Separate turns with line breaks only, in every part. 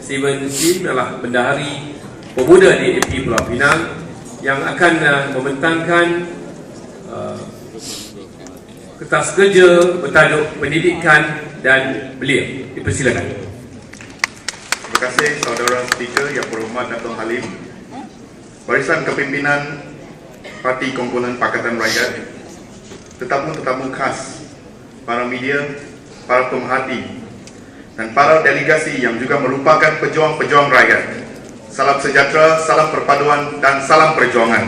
Steven Sim adalah bendahari pemuda di AMP Pulau Pinang yang akan membentangkan kertas kerja bertajuk pendidikan dan belia. Dipersilakan.
Terima kasih saudara speaker yang berhormat Dato' Halim, barisan kepimpinan Parti Komponen Pakatan Rakyat, tetamu-tetamu khas, para media, para pemerhati, dan para delegasi yang juga merupakan pejuang-pejuang rakyat. Salam sejahtera, salam perpaduan, dan salam perjuangan.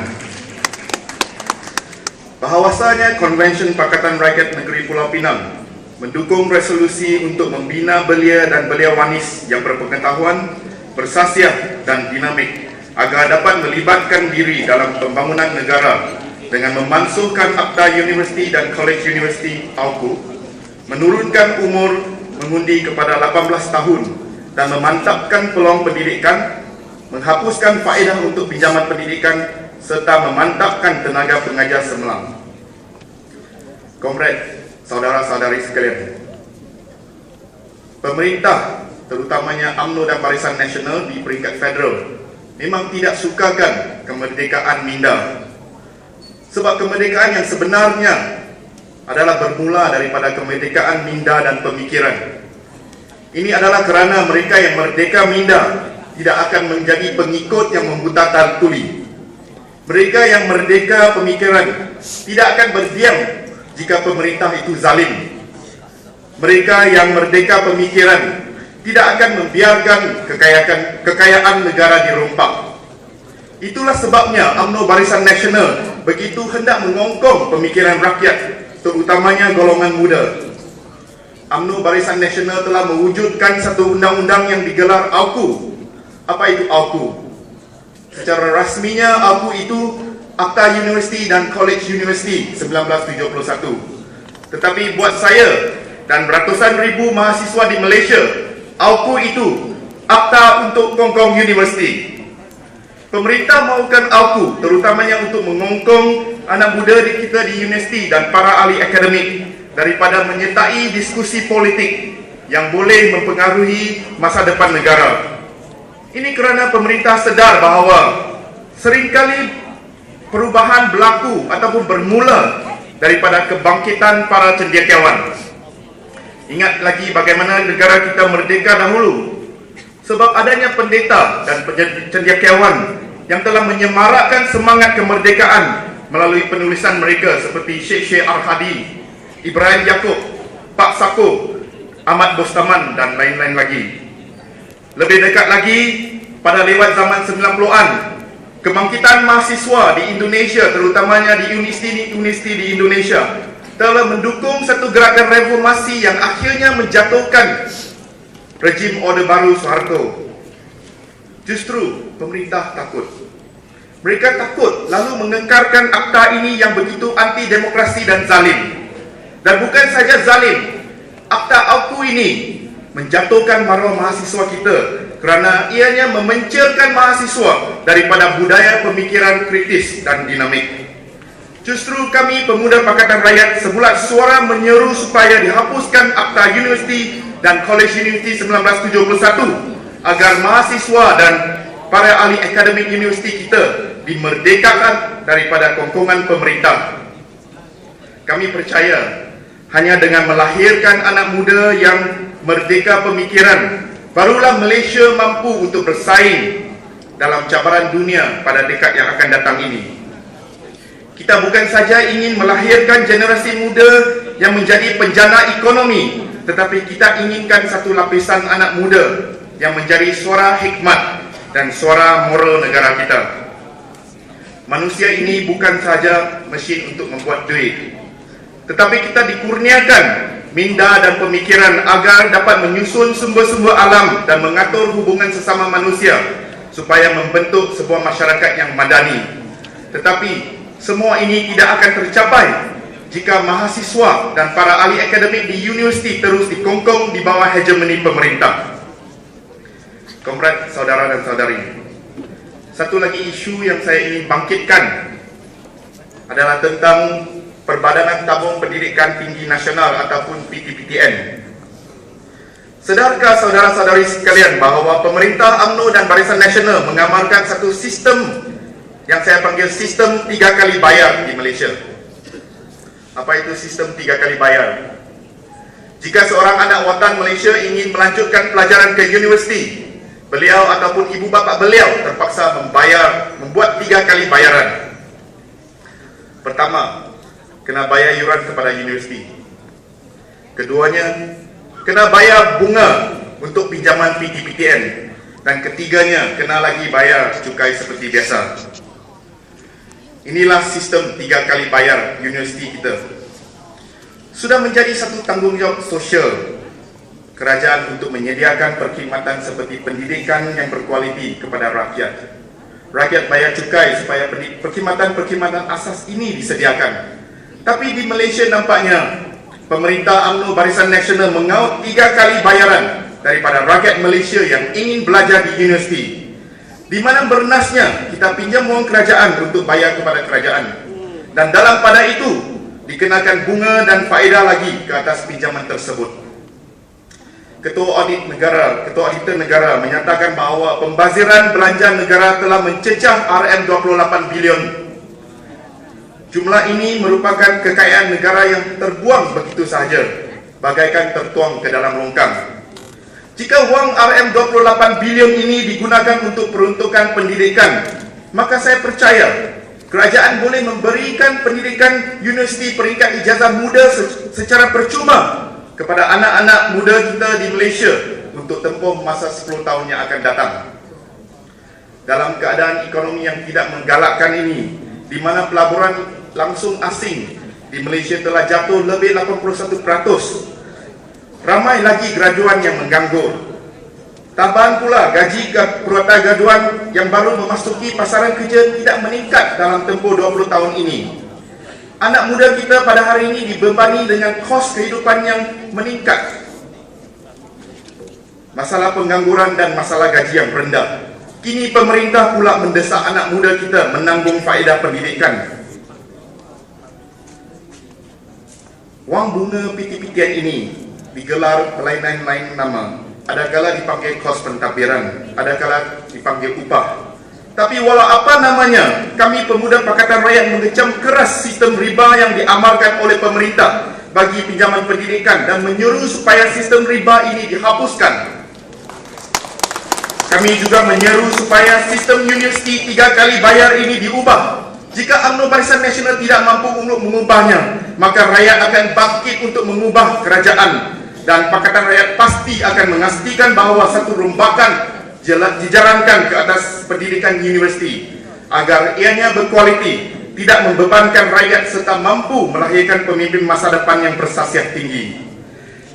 Bahawasanya Konvensyen Pakatan Rakyat Negeri Pulau Pinang mendukung resolusi untuk membina belia dan belia wanis yang berpengetahuan, bersasiah, dan dinamik agar dapat melibatkan diri dalam pembangunan negara dengan memansuhkan Akta Universiti dan College Universiti AUKU, menurunkan umur mengundi kepada 18 tahun dan memantapkan peluang pendidikan, menghapuskan faedah untuk pinjaman pendidikan serta memantapkan tenaga pengajar semelang. Komrad, saudara-saudari sekalian, pemerintah, terutamanya UMNO dan Barisan Nasional di peringkat federal, memang tidak sukakan kemerdekaan minda. Sebab kemerdekaan yang sebenarnya adalah bermula daripada kemerdekaan minda dan pemikiran. Ini adalah kerana mereka yang merdeka minda tidak akan menjadi pengikut yang membutakan tuli. Mereka yang merdeka pemikiran tidak akan berdiam jika pemerintah itu zalim. Mereka yang merdeka pemikiran tidak akan membiarkan kekayaan negara dirompak. Itulah sebabnya UMNO Barisan Nasional begitu hendak mengongkong pemikiran rakyat, terutamanya golongan muda. UMNO Barisan Nasional telah mewujudkan satu undang-undang yang digelar AUKU. Apa itu AUKU? Secara rasminya AUKU itu Akta Universiti dan College Universiti 1971. Tetapi buat saya dan ratusan ribu mahasiswa di Malaysia, AUKU itu Akta untuk Kongkong Universiti. Pemerintah mahukan AUKU terutamanya untuk mengongkong anak muda kita di universiti dan para ahli akademik daripada menyertai diskusi politik yang boleh mempengaruhi masa depan negara. Ini kerana pemerintah sedar bahawa seringkali perubahan berlaku ataupun bermula daripada kebangkitan para cendekiawan. Ingat lagi bagaimana negara kita merdeka dahulu. Sebab adanya pendeta dan cendekiawan yang telah menyemarakkan semangat kemerdekaan melalui penulisan mereka seperti Syekh Al-Hadi, Ibrahim Yaakob, Pak Sako, Ahmad Bostaman, dan lain-lain lagi. Lebih dekat lagi, pada lewat zaman 90-an, kebangkitan mahasiswa di Indonesia, terutamanya di universiti di Indonesia, telah mendukung satu gerakan reformasi yang akhirnya menjatuhkan rejim Orde Baru Soeharto. Justru pemerintah takut. Mereka takut lalu mengekarkan akta ini yang begitu anti demokrasi dan zalim. Dan bukan saja zalim, akta AUKU ini menjatuhkan maruah mahasiswa kita kerana ianya memencilkan mahasiswa daripada budaya pemikiran kritis dan dinamik. Justru kami pemuda Pakatan Rakyat sebulat suara menyeru supaya dihapuskan Akta Universiti dan College Universiti 1971 agar mahasiswa dan para ahli akademik universiti kita dimerdekakan daripada kongkongan pemerintah. Kami percaya hanya dengan melahirkan anak muda yang merdeka pemikiran, barulah Malaysia mampu untuk bersaing dalam cabaran dunia pada dekad yang akan datang ini. Kita bukan saja ingin melahirkan generasi muda yang menjadi penjana ekonomi, tetapi kita inginkan satu lapisan anak muda yang menjadi suara hikmat dan suara moral negara kita. Manusia ini bukan saja mesin untuk membuat duit, tetapi kita dikurniakan minda dan pemikiran agar dapat menyusun sumber-sumber alam dan mengatur hubungan sesama manusia supaya membentuk sebuah masyarakat yang madani. Tetapi semua ini tidak akan tercapai jika mahasiswa dan para ahli akademik di universiti terus dikongkong di bawah hegemoni pemerintah. Komrad, saudara dan saudari, satu lagi isu yang saya ingin bangkitkan adalah tentang Perbadanan Tabung Pendidikan Tinggi Nasional ataupun PTPTN. Sedarkah saudara-saudari sekalian bahawa pemerintah UMNO dan Barisan Nasional mengamalkan satu sistem yang saya panggil sistem 3 kali bayar di Malaysia? Apa itu sistem 3 kali bayar? Jika seorang anak watan Malaysia ingin melanjutkan pelajaran ke universiti, beliau ataupun ibu bapa beliau terpaksa membuat 3 kali bayaran. Pertama, kena bayar yuran kepada universiti. Keduanya, kena bayar bunga untuk pinjaman PTPTN. Dan ketiganya, kena lagi bayar cukai seperti biasa. Inilah sistem 3 kali bayar universiti kita. Sudah menjadi satu tanggungjawab sosial kerajaan untuk menyediakan perkhidmatan seperti pendidikan yang berkualiti kepada rakyat. Rakyat bayar cukai supaya perkhidmatan asas ini disediakan. Tapi di Malaysia nampaknya pemerintah UMNO Barisan Nasional mengaut 3 kali bayaran daripada rakyat Malaysia yang ingin belajar di universiti. Di mana bernasnya kita pinjam wang kerajaan untuk bayar kepada kerajaan, dan dalam pada itu dikenakan bunga dan faedah lagi ke atas pinjaman tersebut. Ketua Auditor Negara menyatakan bahawa pembaziran belanja negara telah mencecah RM28 bilion. Jumlah ini merupakan kekayaan negara yang terbuang begitu sahaja, bagaikan tertuang ke dalam longkang. Jika wang RM28 bilion ini digunakan untuk peruntukan pendidikan, maka saya percaya kerajaan boleh memberikan pendidikan universiti peringkat ijazah muda secara percuma kepada anak-anak muda kita di Malaysia untuk tempoh masa 10 tahun yang akan datang. Dalam keadaan ekonomi yang tidak menggalakkan ini, di mana pelaburan langsung asing di Malaysia telah jatuh lebih 81%, ramai lagi graduan yang menganggur. Tambahan pula gaji purata graduan yang baru memasuki pasaran kerja tidak meningkat dalam tempoh 20 tahun ini. Anak muda kita pada hari ini dibebani dengan kos kehidupan yang meningkat, masalah pengangguran dan masalah gaji yang rendah. Kini pemerintah pula mendesak anak muda kita menanggung faedah pendidikan. Wang bunga PTPTN ini digelar berlainan-lain nama. Adakala dipanggil kos pentadbiran, adakala dipanggil upah. Tapi walau apa namanya, kami pemuda Pakatan Rakyat mengecam keras sistem riba yang diamalkan oleh pemerintah bagi pinjaman pendidikan dan menyuruh supaya sistem riba ini dihapuskan. Kami juga menyeru supaya sistem universiti 3 kali bayar ini diubah. Jika UMNO Barisan Nasional tidak mampu untuk mengubahnya, maka rakyat akan bangkit untuk mengubah kerajaan, dan Pakatan Rakyat pasti akan memastikan bahawa satu rombakan dijalankan ke atas pendidikan universiti agar ianya berkualiti, tidak membebankan rakyat serta mampu melahirkan pemimpin masa depan yang berkhasiat tinggi.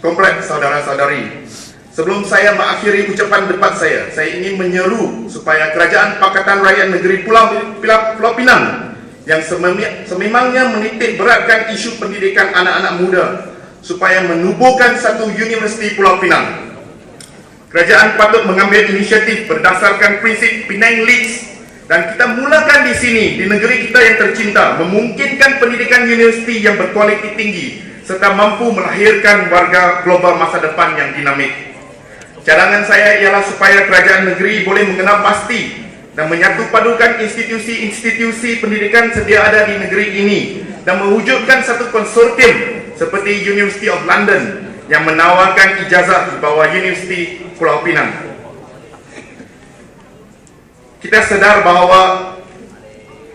Kompleks saudara-saudari, sebelum saya mengakhiri ucapan debat saya ingin menyeru supaya Kerajaan Pakatan Rakyat Negeri Pulau Pinang yang sememangnya menitik beratkan isu pendidikan anak-anak muda supaya menubuhkan satu universiti Pulau Pinang. Kerajaan patut mengambil inisiatif berdasarkan prinsip Penang Leads, dan kita mulakan di sini, di negeri kita yang tercinta, memungkinkan pendidikan universiti yang berkualiti tinggi serta mampu melahirkan warga global masa depan yang dinamik. Cadangan saya ialah supaya kerajaan negeri boleh mengenal pasti dan menyatu padukan institusi-institusi pendidikan sedia ada di negeri ini dan mewujudkan satu konsortium seperti University of London yang menawarkan ijazah di bawah Universiti Pulau Pinang. Kita sadar bahawa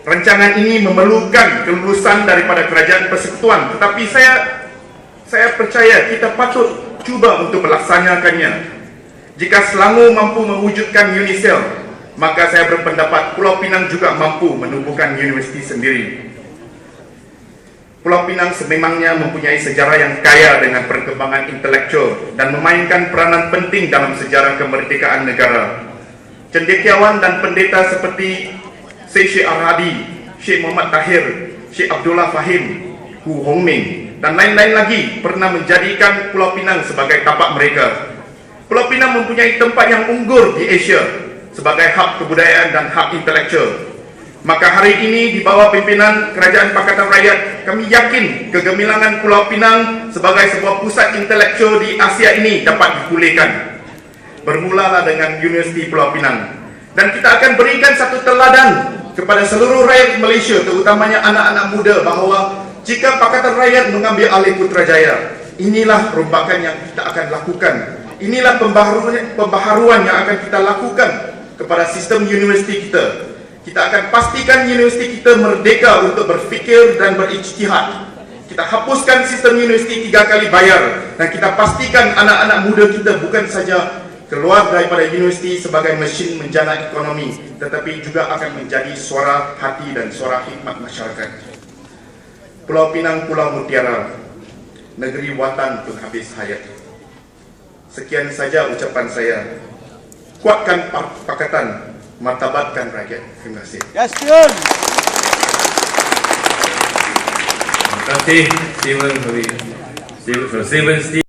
rancangan ini memerlukan kelulusan daripada kerajaan persekutuan, tetapi saya percaya kita patut cuba untuk melaksanakannya. Jika Selangor mampu mewujudkan UNICEF, maka saya berpendapat Pulau Pinang juga mampu menubuhkan universiti sendiri. Pulau Pinang sememangnya mempunyai sejarah yang kaya dengan perkembangan intelektual dan memainkan peranan penting dalam sejarah kemerdekaan negara. Cendekiawan dan pendeta seperti Syekh Ar-Hadi, Syekh Muhammad Tahir, Syekh Abdullah Fahim, Hu Hongming dan lain-lain lagi pernah menjadikan Pulau Pinang sebagai tapak mereka. Pulau Pinang mempunyai tempat yang unggul di Asia sebagai hub kebudayaan dan hub intelektual. Maka hari ini di bawah pimpinan Kerajaan Pakatan Rakyat, kami yakin kegemilangan Pulau Pinang sebagai sebuah pusat intelektual di Asia ini dapat dipulihkan. Bermulalah dengan Universiti Pulau Pinang. Dan kita akan berikan satu teladan kepada seluruh rakyat Malaysia, terutamanya anak-anak muda, bahawa jika Pakatan Rakyat mengambil alih Putrajaya, inilah perombakan yang kita akan lakukan. Inilah pembaharuan yang akan kita lakukan kepada sistem universiti kita. Kita akan pastikan universiti kita merdeka untuk berfikir dan berijtihad. Kita hapuskan sistem universiti 3 kali bayar. Dan kita pastikan anak-anak muda kita bukan saja keluar daripada universiti sebagai mesin menjana ekonomi, tetapi juga akan menjadi suara hati dan suara hikmat masyarakat. Pulau Pinang, Pulau Mutiara, negeri watan penghabis hayat. Sekian saja ucapan saya. Kuatkan pakatan, martabatkan rakyat. Terima kasih.
Gaskeun.
Terima kasih, Steven Steve.